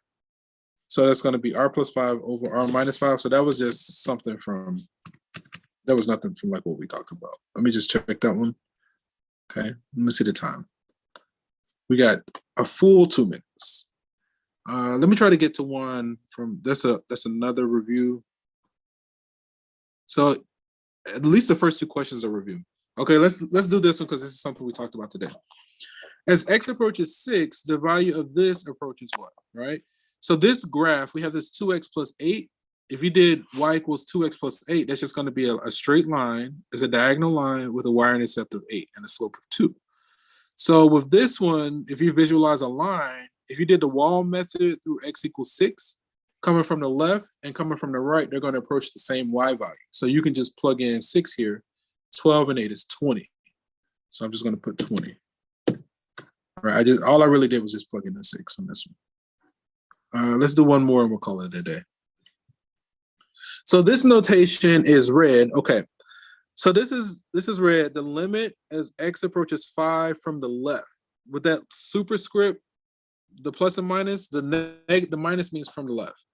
So that's going to be r plus 5 over r minus 5. So that was just something from, that was nothing from like what we talked about. Let me just check that one. Okay, let me see the time. We got a full 2 minutes. Let me try to get to one from, that's another review. So at least the first two questions are review. Okay, let's do this one because this is something we talked about today. As x approaches 6, the value of this approaches what, right? So this graph, we have this 2x plus 8. If you did y equals 2x plus 8, that's just going to be a straight line. It's a diagonal line with a y-intercept of 8 and a slope of 2. So with this one, if you visualize a line, if you did the wall method through x equals 6, coming from the left and coming from the right, they're going to approach the same y value. So you can just plug in 6 here. 12 and 8 is 20. So I'm just going to put 20. All right, all I really did was just plug in the 6 on this one. Let's do one more and we'll call it a day. So this notation is red. Okay, so this is red. The limit as x approaches 5 from the left. With that superscript, the plus and minus, the minus means from the left.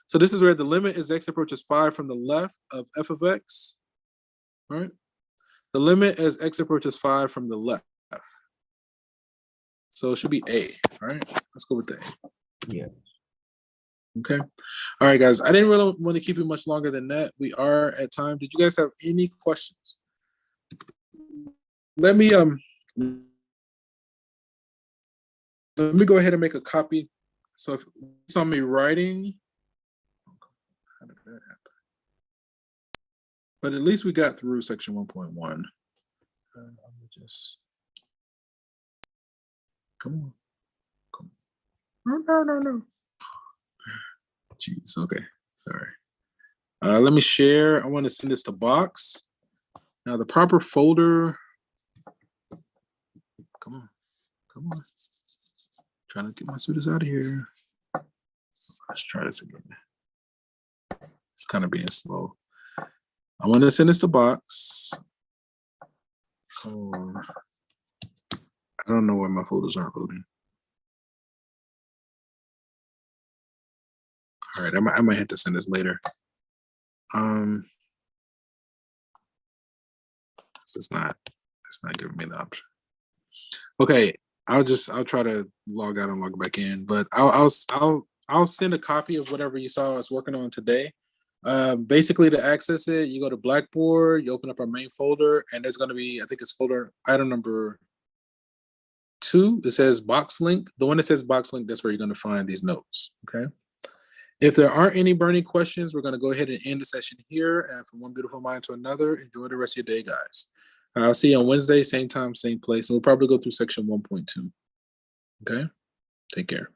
So this is where the limit as x approaches 5 from the left of f of x, right? The limit as x approaches 5 from the left. So it should be A, all right? Let's go with A. Yeah. Okay. All right, guys. I didn't really want to keep it much longer than that. We are at time. Did you guys have any questions? Let me go ahead and make a copy. So if you saw me writing, how did that happen? But at least we got through section 1.1. I'm just come on. No. Jeez, okay, sorry. Let me share. I want to send this to Box. Now the proper folder. Come on. Trying to get my students out of here. Let's try this again. It's kind of being slow. I want to send this to Box. Come on. I don't know why my folders aren't loading. All right, I might have to send this later. It's not giving me the option. Okay, I'll try to log out and log back in, but I'll send a copy of whatever you saw us working on today. Basically, to access it, you go to Blackboard, you open up our main folder, and there's going to be, I think it's folder item number 2. It says box link. The one that says box link, that's where you're going to find these notes. Okay. If there aren't any burning questions, we're going to go ahead and end the session here. And from one beautiful mind to another, enjoy the rest of your day, guys. I'll see you on Wednesday, same time, same place. And we'll probably go through section 1.2. Okay. Take care.